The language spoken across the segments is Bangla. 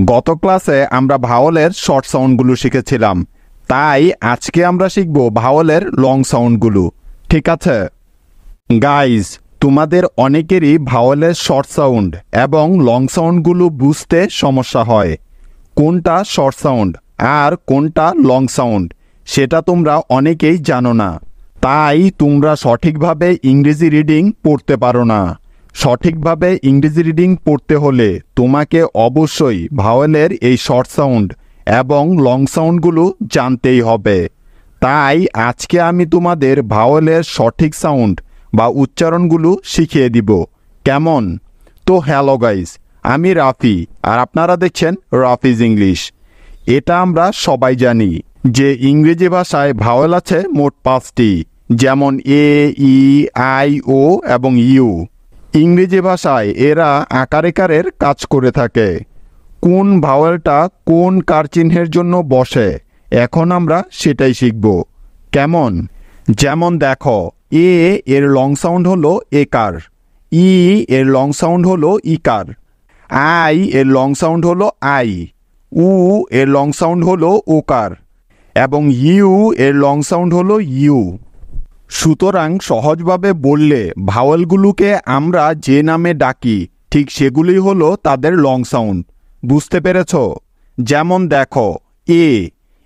গত ক্লাসে আমরা ভাওয়েলের শর্ট সাউন্ডগুলো শিখেছিলাম, তাই আজকে আমরা শিখব ভাওয়েলের লং সাউন্ডগুলো। ঠিক আছে গাইজ, তোমাদের অনেকেরই ভাওয়েলের শর্ট সাউন্ড এবং লং সাউন্ডগুলো বুঝতে সমস্যা হয়। কোনটা শর্ট সাউন্ড আর কোনটা লং সাউন্ড সেটা তোমরা অনেকেই জানো না, তাই তোমরা সঠিকভাবে ইংরেজি রিডিং পড়তে পারো না। সঠিকভাবে ইংরেজি রিডিং পড়তে হলে তোমাকে অবশ্যই ভাওয়েলের এই শর্ট সাউন্ড এবং লং সাউন্ডগুলো জানতেই হবে। তাই আজকে আমি তোমাদের ভাওয়েলের সঠিক সাউন্ড বা উচ্চারণগুলো শিখিয়ে দিব। কেমন? তো হ্যালো গাইস, আমি রাফি আর আপনারা দেখছেন রাফিজ ইংলিশ। এটা আমরা সবাই জানি যে ইংরেজি ভাষায় ভাওয়েল আছে মোট 5টি, যেমন এ, ই, আই, ও এবং ইউ। ইংরেজি ভাষায় এরা আকারের কাজ করে থাকে। কোন ভাওয়েলটা কোন কার চিহ্নের জন্য বসে এখন আমরা সেটাই শিখব। কেমন? যেমন দেখো, এ এর লং সাউন্ড হলো একার, ই এর লং সাউন্ড হলো ইকার, আই এর লং সাউন্ড হলো আই, উ এর লং সাউন্ড হলো ওকার এবং ইউ এর লং সাউন্ড হলো ইউ। সুতরাং সহজভাবে বললে ভাওয়েলগুলোকে আমরা যে নামে ডাকি ঠিক সেগুলোই হলো তাদের লং সাউন্ড। বুঝতে পেরেছ? যেমন দেখো, এ,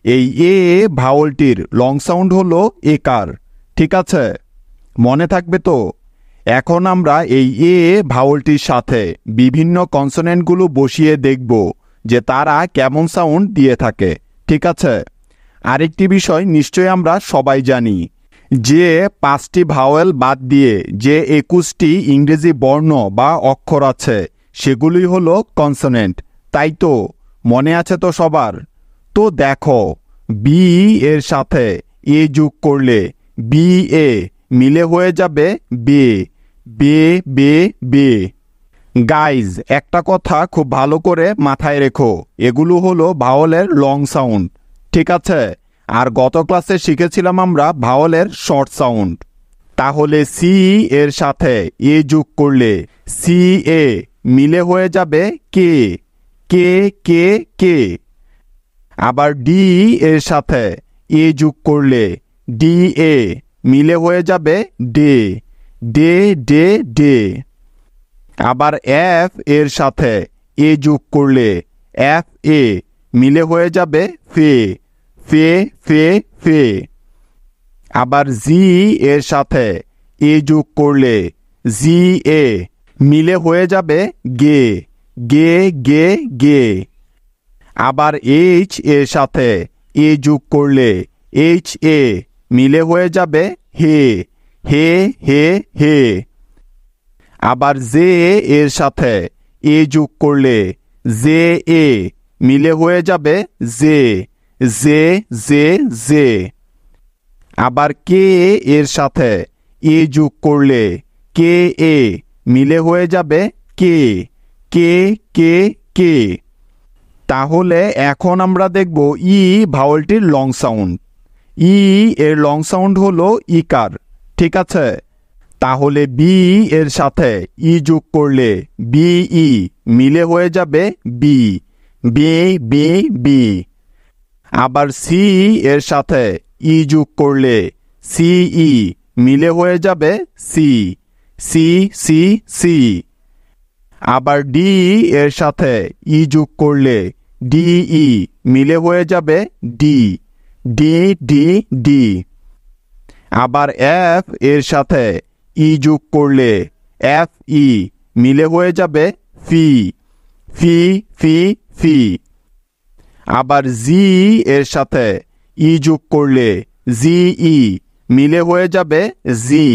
এই এ ভাওয়েলটির লং সাউন্ড হলো একার। ঠিক আছে, মনে থাকবে তো? এখন আমরা এই এ ভাওয়েলটির সাথে বিভিন্ন কনসোনেন্টগুলো বসিয়ে দেখব যে তারা কেমন সাউন্ড দিয়ে থাকে। ঠিক আছে, আরেকটি বিষয় নিশ্চয়ই আমরা সবাই জানি যে 5টি ভাওয়েল বাদ দিয়ে যে 21টি ইংরেজি বর্ণ বা অক্ষর আছে সেগুলোই হলো কনসোনেন্ট। তাই তো, মনে আছে তো সবার? তো দেখো, বি এর সাথে এ যোগ করলে বি এ মিলে হয়ে যাবে বে, বে বে বে। গাইজ, একটা কথা খুব ভালো করে মাথায় রেখো, এগুলো হলো ভাওয়েলের লং সাউন্ড। ঠিক আছে, আর গত ক্লাসে শিখেছিলাম আমরা ভাওয়েলের শর্ট সাউন্ড। তাহলে সি এর সাথে এ যোগ করলে সি এ মিলে হয়ে যাবে কে, কে কে কে। আবার ডি এর সাথে এ যোগ করলে ডি এ মিলে হয়ে যাবে ডে, ডে ডে ডে। আবার এফ এর সাথে এ যোগ করলে এফ এ মিলে হয়ে যাবে ফে, ফে ফে ফে। আবার জি এর সাথে এ যোগ করলে জি এ মিলে হয়ে যাবে গে, গে গে গে। আবার এইচ এর সাথে এ যোগ করলে এইচ এ মিলে হয়ে যাবে হে, হে হে হে। আবার জে এর সাথে এ যোগ করলে জে এ মিলে হয়ে যাবে জে, জে জে জে। আবার কে এর সাথে এ যোগ করলে কে এ মিলে হয়ে যাবে কে, কে কে কে। তাহলে এখন আমরা দেখব ই ভাওয়েলটির লং সাউন্ড। ই এর লং সাউন্ড হলো ইকার। ঠিক আছে, তাহলে বি এর সাথে ই যোগ করলে বি ই মিলে হয়ে যাবে বি, বি বি বি। আবার সি এর সাথে ই যোগ করলে সি ই মিলে হয়ে যাবে সি, সি সি সি। আবার ডি এর সাথে ই যোগ করলে ডি ই মিলে হয়ে যাবে ডি, ডি ডি ডি। আবার এফ এর সাথে ই যোগ করলে এফ ই মিলে হয়ে যাবে ফি, ফি ফি ফি। আবার জি এর সাথে ই যোগ করলে জি ই মিলে হয়ে যাবে জি,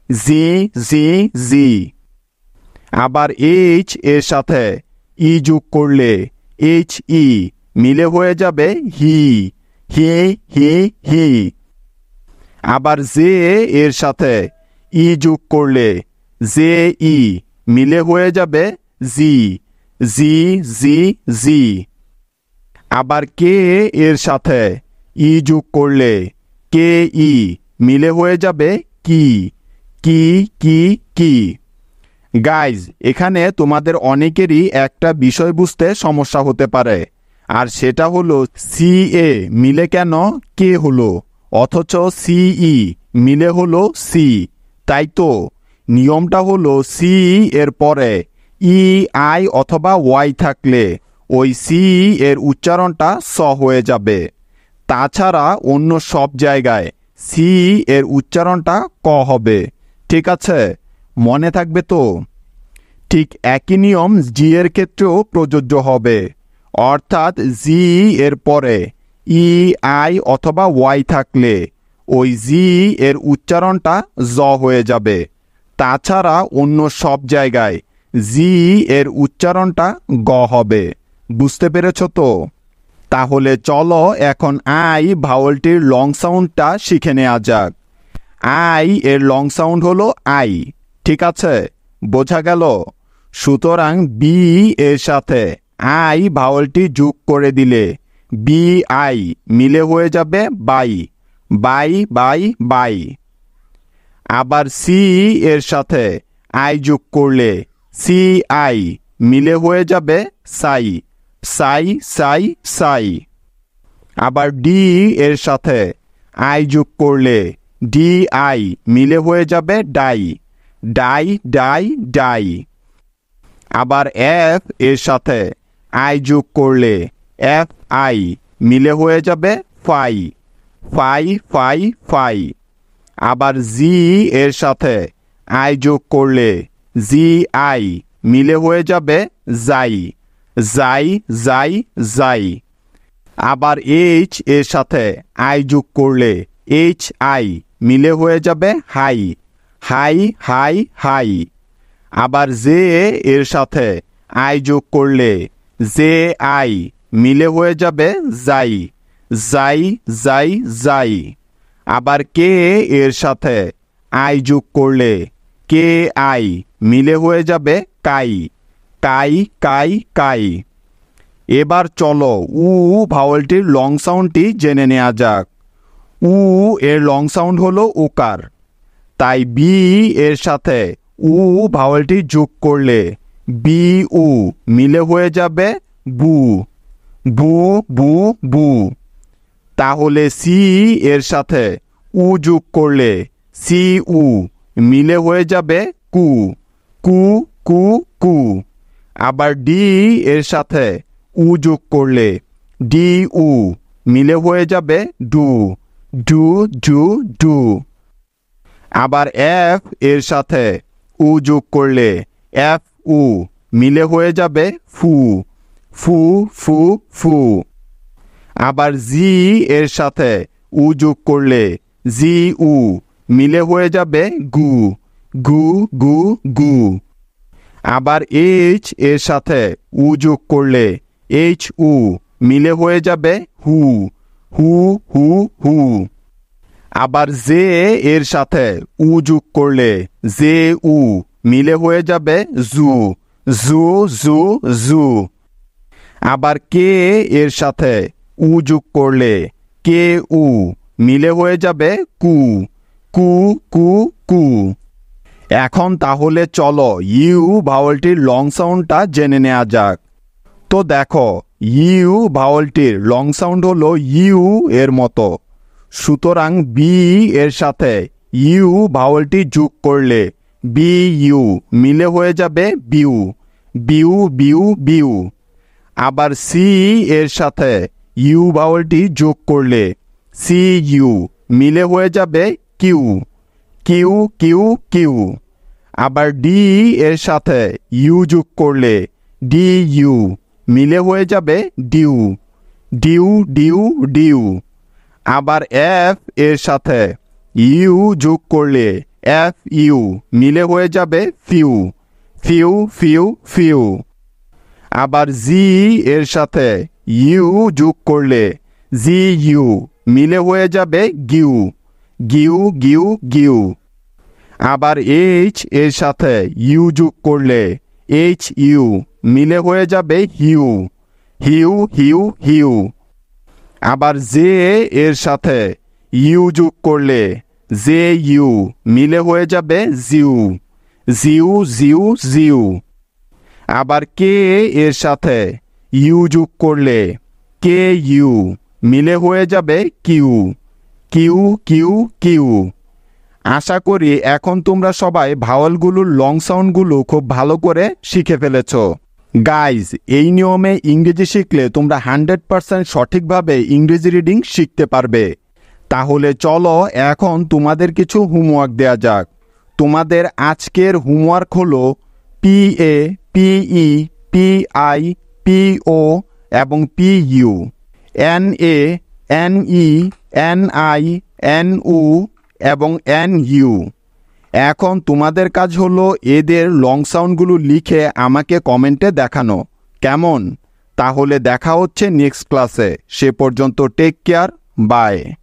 জি জি জি। আবার এইচ এর সাথে ই যোগ করলে এইচ ই মিলে হয়ে যাবে হি, হি হি হি। আবার জে এর সাথে ই যোগ করলে জে ই মিলে হয়ে যাবে জি, জি জি জি। আবার কে এর সাথে ই যোগ করলে কে ই মিলে হয়ে যাবে কি, কি কি কি। গাইজ, এখানে তোমাদের অনেকেরই একটা বিষয় বুঝতে সমস্যা হতে পারে, আর সেটা হলো সি এ মিলে কেন কে হলো, অথচ সিই মিলে হলো সি। তাই তো নিয়মটা হলো সি এর পরে ই আই অথবা ওয়াই থাকলে ওই সি এর উচ্চারণটা স হয়ে যাবে। তাছাড়া অন্য সব জায়গায় সি এর উচ্চারণটা ক হবে। ঠিক আছে, মনে থাকবে তো? ঠিক একই নিয়ম জি এর ক্ষেত্রেও প্রযোজ্য হবে, অর্থাৎ জি এর পরে ই আই অথবা ওয়াই থাকলে ওই জি এর উচ্চারণটা জ হয়ে যাবে। তাছাড়া অন্য সব জায়গায় জি এর উচ্চারণটা গ হবে। বুঝতে পেরেছ তো? তাহলে চলো এখন আই ভাওয়েলটির লং সাউন্ডটা শিখে নেওয়া যাক। আই এর লং সাউন্ড হলো আই। ঠিক আছে, বোঝা গেল? সুতরাং বি এর সাথে আই ভাওয়েলটি যোগ করে দিলে বি আই মিলে হয়ে যাবে বাই, বাই বাই বাই। আবার সি এর সাথে আই যোগ করলে সি আই মিলে হয়ে যাবে সাই, সাই সাই সাই। আবার ডি এর সাথে আই যোগ করলে ডি আই মিলে হয়ে যাবে ডাই, ডাই ডাই ডাই। আবার এফ এর সাথে আই যোগ করলে এফ আই মিলে হয়ে যাবে ফাই, ফাই ফাই ফাই। আবার জি এর সাথে আই যোগ করলে জি আই মিলে হয়ে যাবে জাই, জাই জাই জাই। আবার এইচ এর সাথে আই যোগ করলে এইচ আই মিলে হয়ে যাবে হাই, হাই হাই হাই। আবার জে এর সাথে আই যোগ করলে জে আই মিলে হয়ে যাবে জাই, জাই জাই জাই। আবার কে এর সাথে আই যোগ করলে কে আই মিলে হয়ে যাবে কাই, কাই কাই কাই। এবার চলো উ ভাওয়েলটির লং সাউন্ডটি জেনে নেওয়া যাক। উ এর লং সাউন্ড হলো ওকার। তাই বি এর সাথে উ ভাওয়েলটি যোগ করলে বি উ মিলে হয়ে যাবে বু, বু বু বু। তাহলে সি এর সাথে উ যোগ করলে সি উ মিলে হয়ে যাবে কু, কু কু কু। আবার ডি এর সাথে উ যোগ করলে ডি উ মিলে হয়ে যাবে ডু, ডু ডু ডু। আবার এফ এর সাথে উ যোগ করলে এফ উ মিলে হয়ে যাবে ফু, ফু ফু ফু। আবার জি এর সাথে উ যোগ করলে জি উ মিলে হয়ে যাবে গু, গু গু গু। আবার এইচ এর সাথে উ যোগ করলে এইচ উ মিলে হয়ে যাবে হু, হু হু হু। আবার জে এর সাথে উ যোগ করলে জে উ মিলে হয়ে যাবে জু, জু জু জু। আবার কে এর সাথে উ যোগ করলে কে উ মিলে হয়ে যাবে কু, কু কু কু। এখন তাহলে চলো ইউ ভাওয়েলটির লং সাউন্ডটা জেনে নেওয়া যাক। তো দেখো, ইউ ভাওয়েলটির লং সাউন্ড হলো ইউ এর মতো। সুতরাং বি এর সাথে ইউ ভাওয়েলটি যোগ করলে বি ইউ মিলে হয়ে যাবে বিউ, বিউ বিউ বিউ। আবার সি এর সাথে ইউ ভাওয়েলটি যোগ করলে সি ইউ মিলে হয়ে যাবে কিউ, কিউ কিউ কিউ। আবার ডি এর সাথে ইউ যোগ করলে ডি ইউ মিলে হয়ে যাবে ডিউ, ডিউ ডিউ ডিউ। আবার এফ এর সাথে ইউ যোগ করলে এফ ইউ মিলে হয়ে যাবে ফিউ, ফিউ ফিউ ফিউ। আবার জি এর সাথে ইউ যোগ করলে জি ইউ মিলে হয়ে যাবে গিউ, গিউ গিউ গিউ। আবার এইচ এর সাথে ইউ যোগ করলে এইচ ইউ মিলে হয়ে যাবে হিউ, হিউ হিউ হিউ। আবার জে এর সাথে ইউ যোগ করলে জে ইউ মিলে হয়ে যাবে জিউ, জিউ জিউ জিউ। আবার কে এর সাথে ইউ যোগ করলে কে ইউ মিলে হয়ে যাবে কিউ, কিউ কিউ কিউ। আশা করি এখন তোমরা সবাই ভাওয়ালগুলোর লং সাউন্ডগুলো খুব ভালো করে শিখে ফেলেছ। গাইজ, এই নিয়মে ইংরেজি শিখলে তোমরা 100% সঠিকভাবে ইংরেজি রিডিং শিখতে পারবে। তাহলে চলো এখন তোমাদের কিছু হোমওয়ার্ক দেয়া যাক। তোমাদের আজকের হোমওয়ার্ক হলো PA, PE, PI, PO এবং PU, NA, NE, NI, NU এবং NU। এখন তোমাদের কাজ হলো এদের লং সাউন্ডগুলো লিখে আমাকে কমেন্টে দেখানো, কেমন? তাহলে দেখা হচ্ছে নেক্সট ক্লাসে। সে পর্যন্ত টেক কেয়ার, বাই।